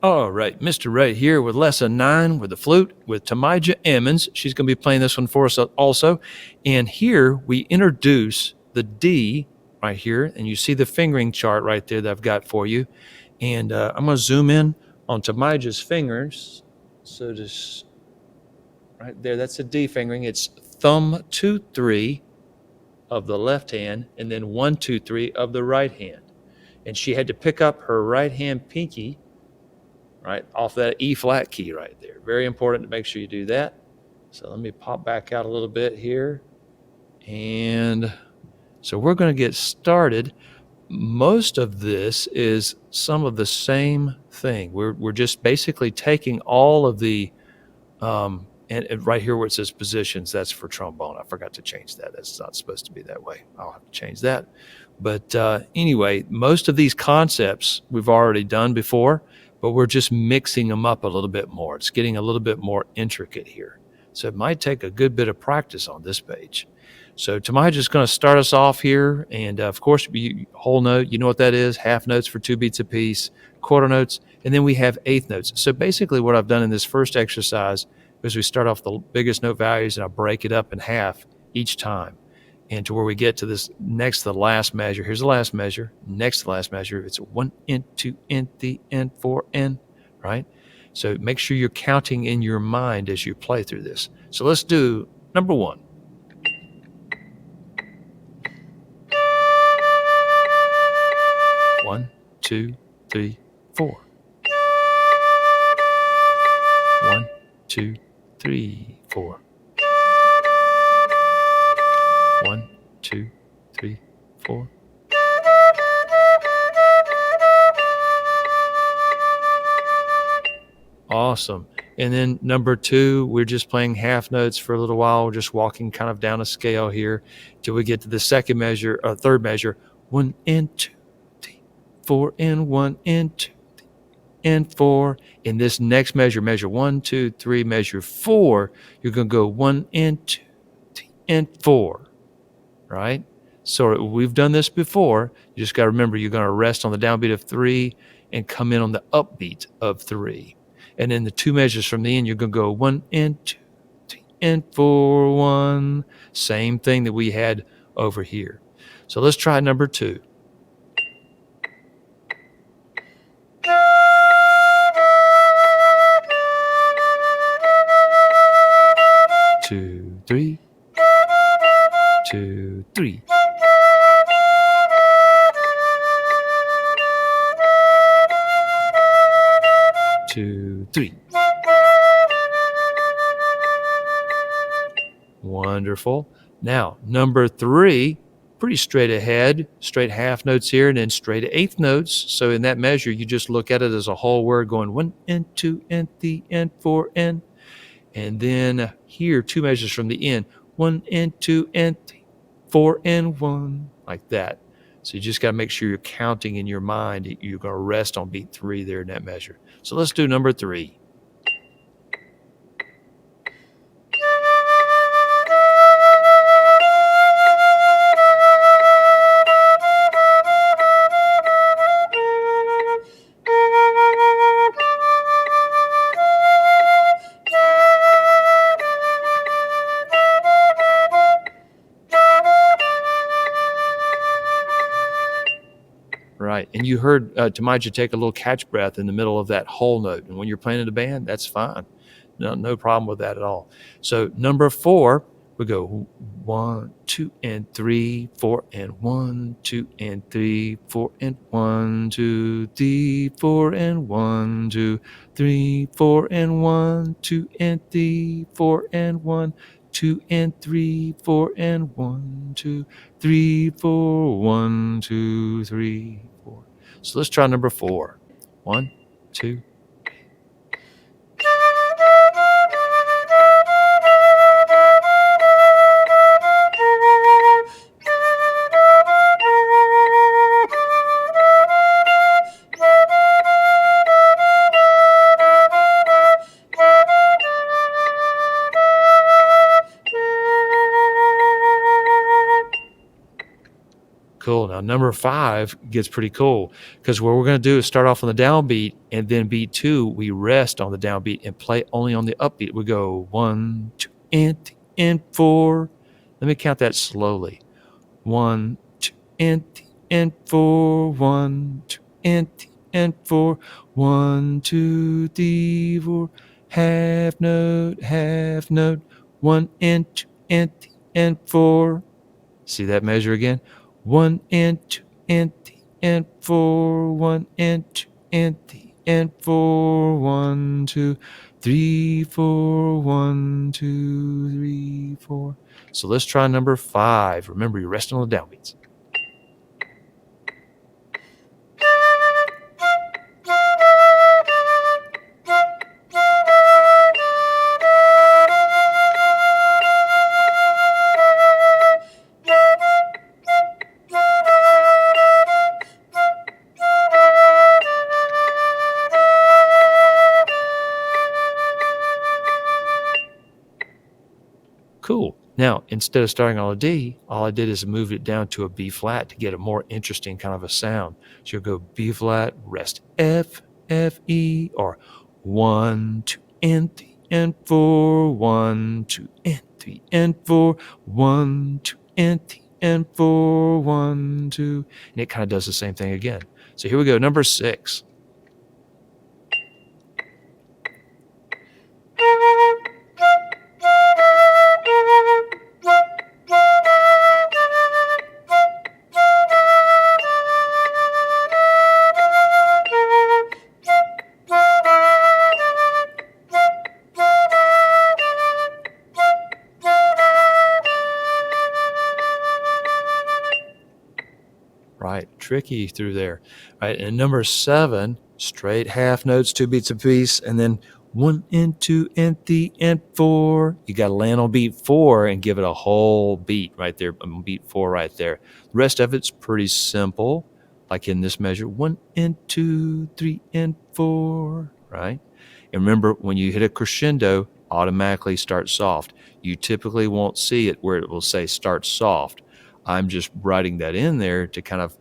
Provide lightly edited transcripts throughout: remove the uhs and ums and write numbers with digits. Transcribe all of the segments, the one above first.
All right, Mr. Ray here with Lesson 9 with the flute with Tamija Emmons. She's going to be playing this one for us also. And here we introduce the D right here, and you see the fingering chart right there that I've got for you. And I'm going to zoom in on Tamija's fingers. So just right there, that's a D fingering. It's thumb 2, 3 of the left hand, and then 1, 2, 3 of the right hand. And she had to pick up her right hand pinky right off that E flat key right there. Very important to make sure you do that. So let me pop back out a little bit here. And so we're going to get started. Most of this is some of the same thing. We're just basically taking all of the and right here where it says positions, that's for trombone. I forgot to change that. That's not supposed to be that way. I'll have to change that. But anyway, most of these concepts we've already done before, but we're just mixing them up a little bit more. It's getting a little bit more intricate here. So it might take a good bit of practice on this page. So Tamija's going to start us off here. And of course, whole note, you know what that is, half notes for 2 beats apiece, quarter notes, and then we have eighth notes. So basically what I've done in this first exercise is we start off the biggest note values and I break it up in half each time. And to where we get to this next to the last measure. Here's the last measure. Next to the last measure, it's 1 and 2 and 3 and 4 and, right? So make sure you're counting in your mind as you play through this. So let's do number 1. One, 2, 3, 4. 1, 2, 3, 4. 1, 2, 3, 4. Awesome. And then number 2, we're just playing half notes for a little while. We're just walking kind of down a scale here till we get to the second measure, third measure. 1 and 2, 3, 4 and 1 and 2 and 4. In this next measure, measure 1, 2, 3, measure 4, you're going to go 1 and 2, 3 and 4. Right? So we've done this before. You just got to remember you're going to rest on the downbeat of 3 and come in on the upbeat of 3. And then the 2 measures from the end, you're going to go 1 and 2, 3 and 4, 1. Same thing that we had over here. So let's try number 2. 2, 3. 2, 3. 2, 3. Wonderful. Now, number 3, pretty straight ahead, straight half notes here, and then straight eighth notes. So in that measure, you just look at it as a whole word going 1 and 2 and 3 and 4 and then here 2 measures from the end, 1 and 2 and 3, 4 and 1, like that. So you just got to make sure you're counting in your mind. You're going to rest on beat 3 there in that measure. So let's do number 3. Right. And you heard Tamija take a little catch breath in the middle of that whole note. And when you're playing in a band, that's fine. No problem with that at all. So number 4, we go 1, 2 and 3, 4 and 1, 2 and 3, 4 and 1, 2, 3, 4 and 1, 2, 3, 4 and 1, 2 and 3, 4 and 1, 2 and 3, 4 and 1, 2, 3, 4, 1, 2, 3, 4. So let's try number 4. 1, 2. cool. Now, number 5 gets pretty cool because what we're going to do is start off on the downbeat, and then beat 2, we rest on the downbeat and play only on the upbeat. We go 1, 2, and 4. Let me count that slowly. 1, 2, and 4. 1, 2, and 4. 1, 2, 3, 4. Half note, half note. 1 and 2 and 4. See that measure again? 1 and 2 and 3 and 4. 1 and 2 and 3 and 4. 1, 2, 3, 4. 1, 2, 3, 4. So let's try number 5. Remember, you're resting on the downbeats. Cool. Now, instead of starting on a D, all I did is move it down to a B flat to get a more interesting kind of a sound. So you'll go B flat, rest F, F, E, or 1, 2, and 3, and 4. 1, 2, and 3, and 4. 1, 2, and 3, and 4. 1, 2. And it kind of does the same thing again. So here we go, number 6. Right, tricky through there. Right, and number 7, straight half notes, 2 beats apiece, and then 1 and 2 and 3 and 4. You got to land on beat 4 and give it a whole beat right there, beat 4 right there. The rest of it's pretty simple, like in this measure, 1 and 2, 3 and 4, right? And remember, when you hit a crescendo, automatically start soft. You typically won't see it where it will say start soft. I'm just writing that in there to kind of,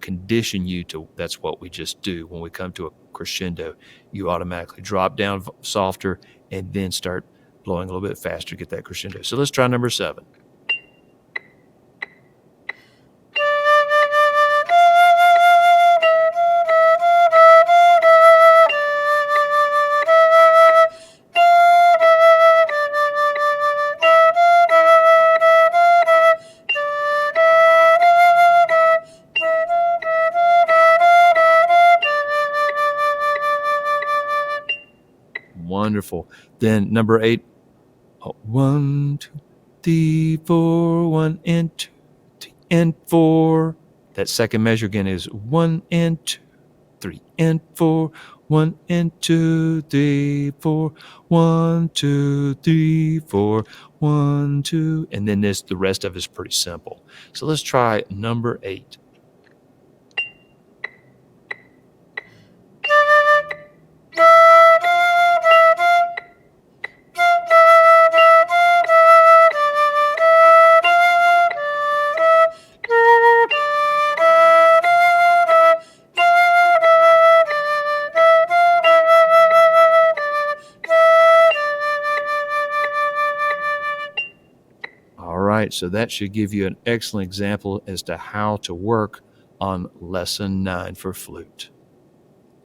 condition you to that's what we just do. When we come to a crescendo, you automatically drop down softer and then start blowing a little bit faster to get that crescendo. So let's try number 7. Wonderful. Then number 8, 1, 2, 3, 4. 1 and 2, 3 and 4. That second measure again is 1 and 2, 3 and 4. 1 and 2, 3, 4. 1, 2, 3, 4. 1, 2. And then the rest of it is pretty simple. So let's try number 8. All right, so that should give you an excellent example as to how to work on lesson 9 for flute.